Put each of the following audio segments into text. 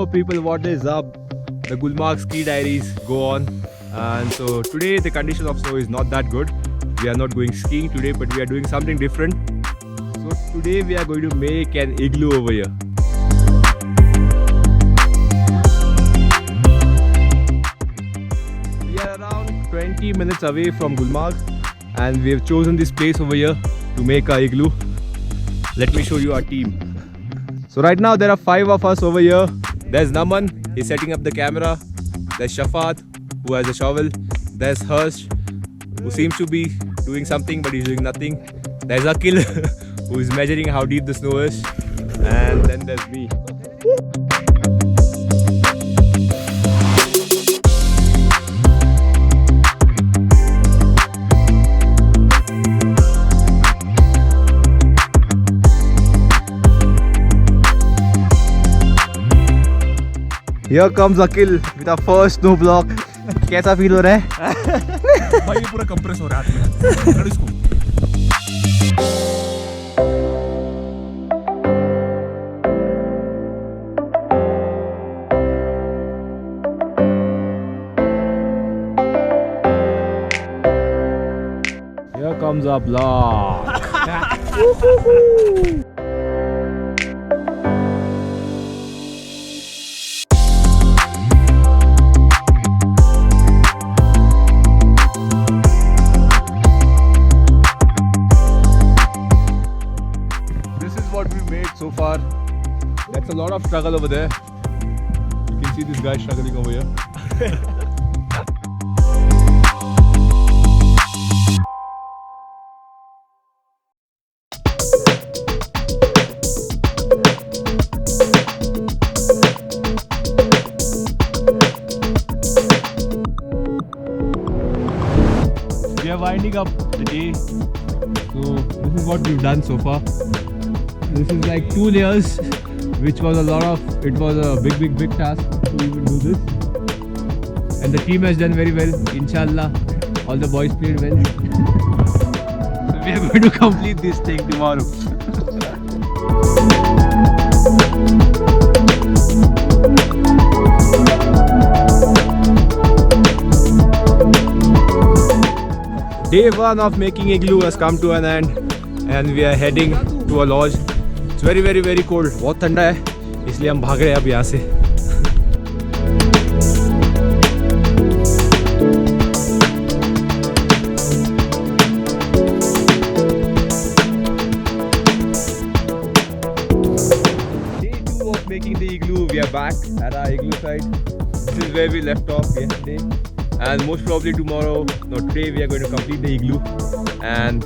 Hello people, what is up? The Gulmarg ski diaries go on, and so today the condition of snow is not that good. We are not going skiing today, but we are doing something different. So today we are going to make an igloo over here. We are around 20 minutes away from Gulmarg, and we have chosen this place over here to make our igloo. Let me show you our team. So right now there are 5 of us over here. There's Naman, he's setting up the camera. There's Shafat, who has a shovel. There's Harsh, who seems to be doing something but he's doing nothing. There's Akil, who is measuring how deep the snow is. And then there's me. Here comes Akil with our first snow block. कैसा feel हो रहा है? भाई ये पूरा compress हो रहा है हाथ में। कर इसको। Here comes our block. What we made so far. That's a lot of struggle over there. You can see this guy struggling over here. We are winding up the day. So this is what we've done so far. This is like 2 layers, which was a lot of, it was a big task to even do this. And the team has done very well, inshallah. All the boys played well. So we are going to complete this thing tomorrow. Day 1 of making igloo has come to an end, and we are heading to a lodge. It's very cold. बहुत ठंडा है, इसलिए हम भाग रहे हैं अब यहाँ से. Day 2 of making the igloo. We are back at our igloo site. This is where we left off yesterday, and most probably tomorrow, no, today we are going to complete the igloo. And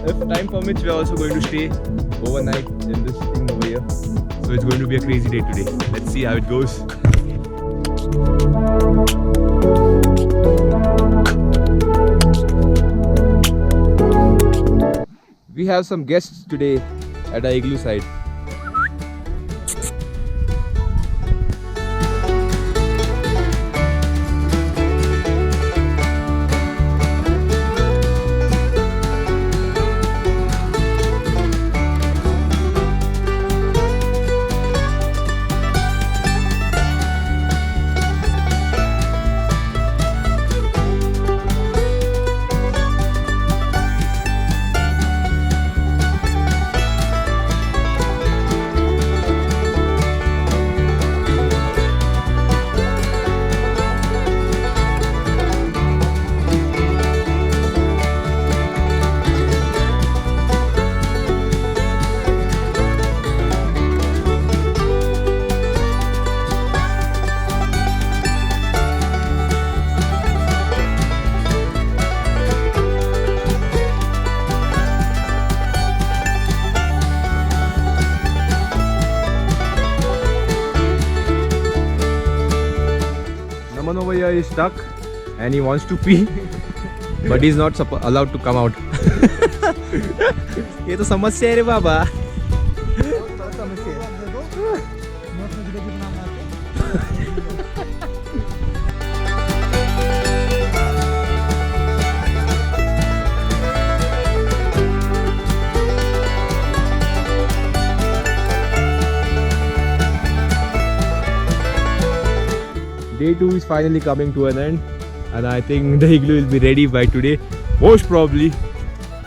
if time permits, we are also going to stay overnight in this thing over here. So it's going to be a crazy day today. Let's see how it goes. We have some guests today at our igloo site. Naman over here is stuck and he wants to pee, but he's not allowed to come out. ये तो समस्या है रे बाबा. day 2 is finally coming to an end, and I think the igloo will be ready by today, most probably.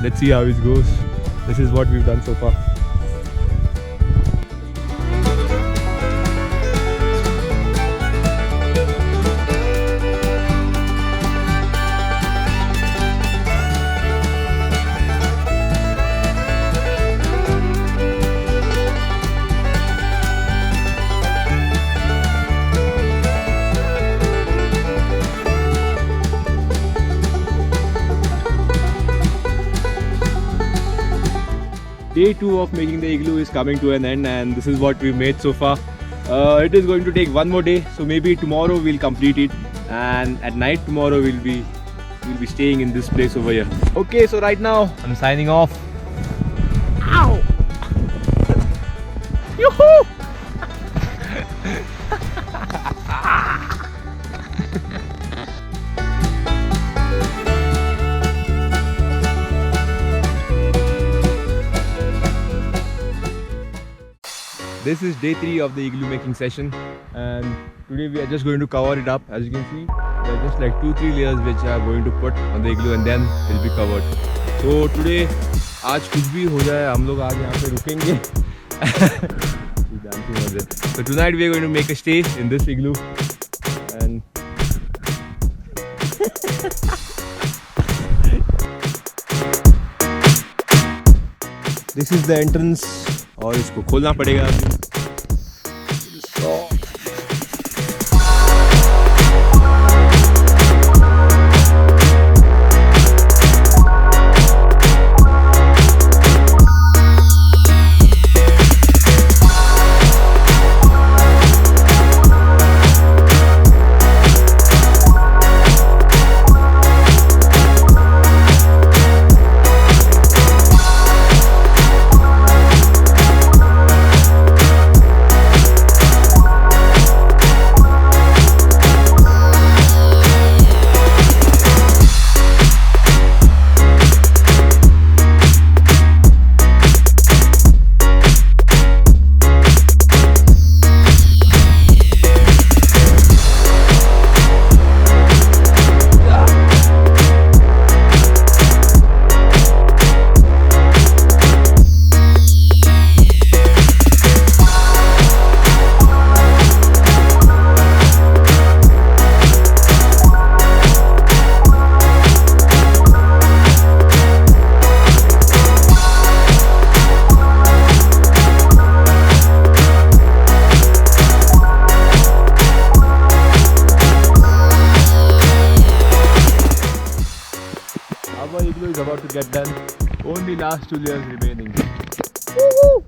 Let's see how it goes. This is what we've done so far. Day 2 of making the igloo is coming to an end, and this is what we've made so far. It is going to take one more day, so maybe tomorrow we'll complete it, and at night tomorrow we'll be staying in this place over here. Okay, so right now I'm signing off. Ow! Yoo-hoo! This is day 3 of the igloo making session, and today we are just going to cover it up. As you can see, there are just like 2-3 layers which are going to put on the igloo, and then it will be covered. So today, आज कुछ भी हो जाए, हम लोग आज यहाँ पे रुकेंगे. So tonight we are going to make a stay in this igloo, and this is the entrance. और इसको खोलना पड़ेगा. Our igloo is about to get done. Only last 2 layers remaining. Woo-hoo!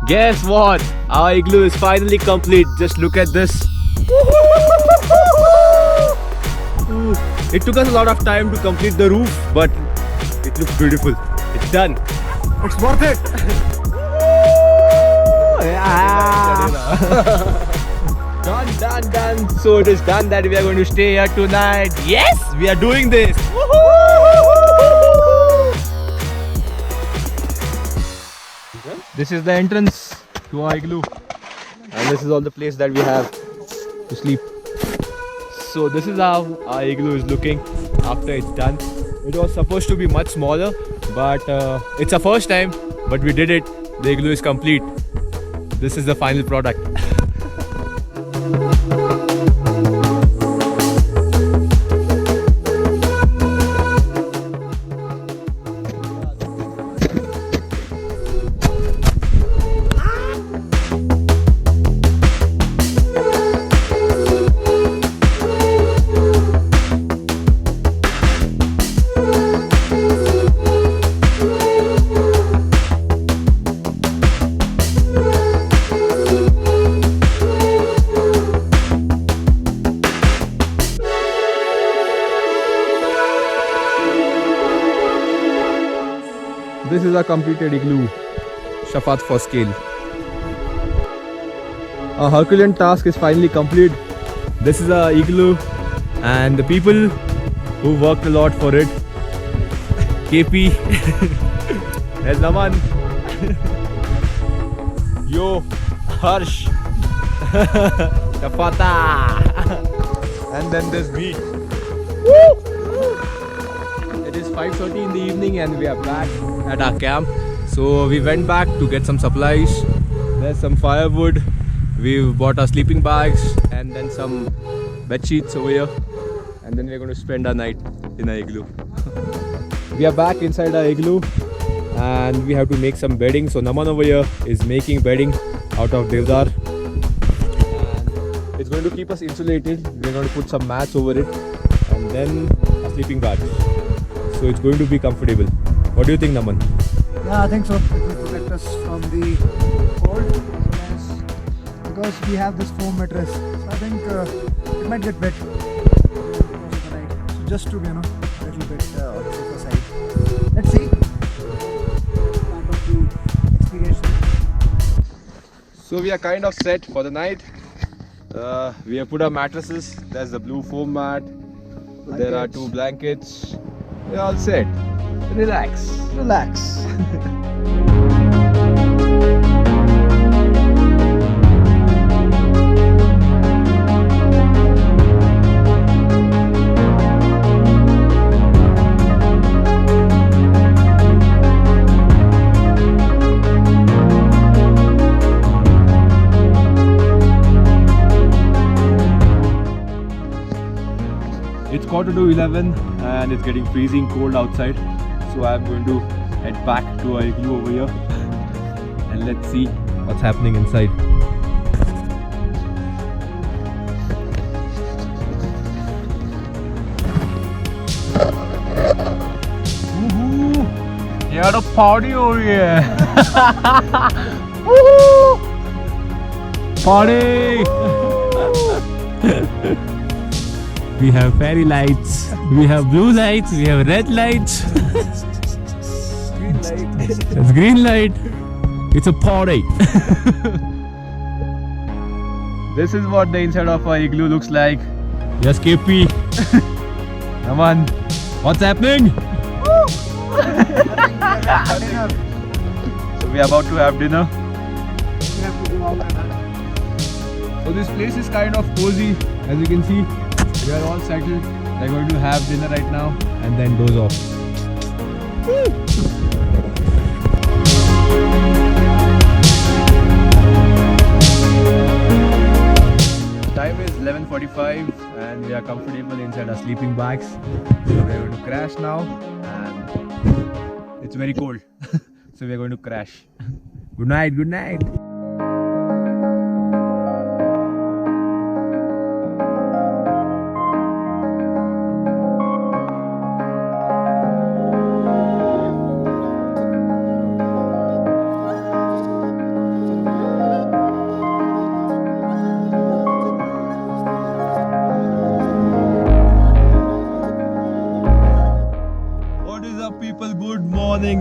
Guess what? Our igloo is finally complete. Just look at this. It took us a lot of time to complete the roof, but it looks beautiful. It's done. It's worth it. Done. So it is done that we are going to stay here tonight. Yes, we are doing this. This is the entrance to our igloo, and this is all the place that we have to sleep. So this is how our igloo is looking after it's done. It was supposed to be much smaller, but it's our first time, but we did it. The igloo is complete. This is the final product. This is a completed igloo, Shafat for scale. A Herculean task is finally complete. This is a igloo, and the people who worked a lot for it KP. There's Naman. Yo, Harsh. Tafata. And then there's me. Woo! It is 5:30 in the evening and we are back at our camp. So we went back to get some supplies. There's some firewood. We've bought our sleeping bags and then some bed sheets over here. And then we're going to spend our night in our igloo. We are back inside our igloo and we have to make some bedding. So Naman over here is making bedding out of Devdar. And it's going to keep us insulated. We're going to put some mats over it and then a sleeping bag. So it's going to be comfortable. What do you think, Naman? Yeah, I think so. It will protect us from the cold. Yes. Because we have this foam mattress. So I think it might get wet because of the night. So just to, a little bit on the safer side. Let's see. Part of the experience. So we are kind of set for the night. We have put our mattresses. There's the blue foam mat. There are 2 blankets. We're all set. Relax. Relax. It's 11:15 and it's getting freezing cold outside. So I'm going to head back to our igloo over here and let's see what's happening inside. Woohoo! You had a party over here! Woohoo! Party! We have fairy lights, we have blue lights, we have red lights. Green light. It's green light. It's a party. This is what the inside of our igloo looks like. Yes, KP. Come on. What's happening? So we are about to have dinner. We have to go out and So this place is kind of cozy. As you can see, we are all settled. They're going to have dinner right now and then doze off. Time is 11:45 and we are comfortable inside our sleeping bags. So we are going to crash now and it's very cold. So we are going to crash. Good night, good night.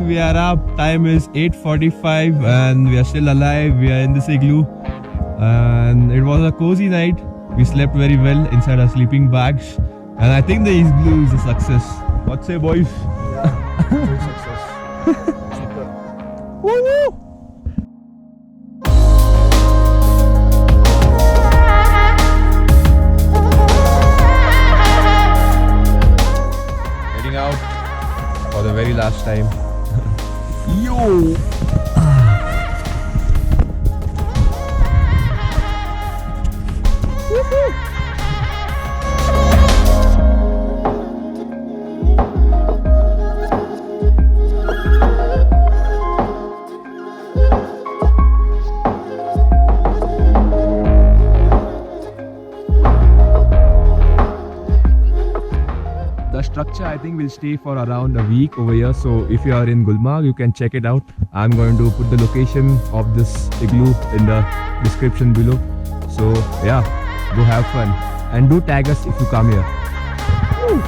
We are up. Time is 8:45 and we are still alive. We are in this igloo and it was a cozy night. We slept very well inside our sleeping bags and I think the igloo is a success. What say, boys? yeah, full success. Super. Woo woo! Heading out for the very last time. Yo! The structure I think will stay for around a week over here. So if you are in Gulmarg, you can check it out. I'm going to put the location of this igloo in the description below. So yeah, go have fun and do tag us if you come here. Woo!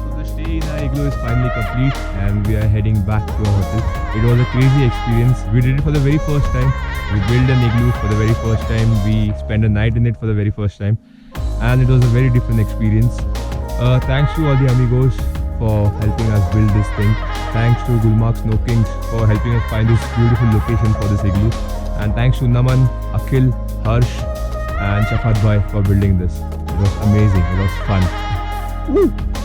So the stay in our igloo is finally complete and we are heading back to our hotel. It was a crazy experience. We did it for the very first time. We built an igloo for the very first time. We spent a night in it for the very first time. And it was a very different experience. Thanks to all the amigos for helping us build this thing. Thanks to Gulmarg Snow Kings for helping us find this beautiful location for this igloo. And thanks to Naman, Akhil, Harsh and Shafat Bhai for building this. It was amazing. It was fun. Woo!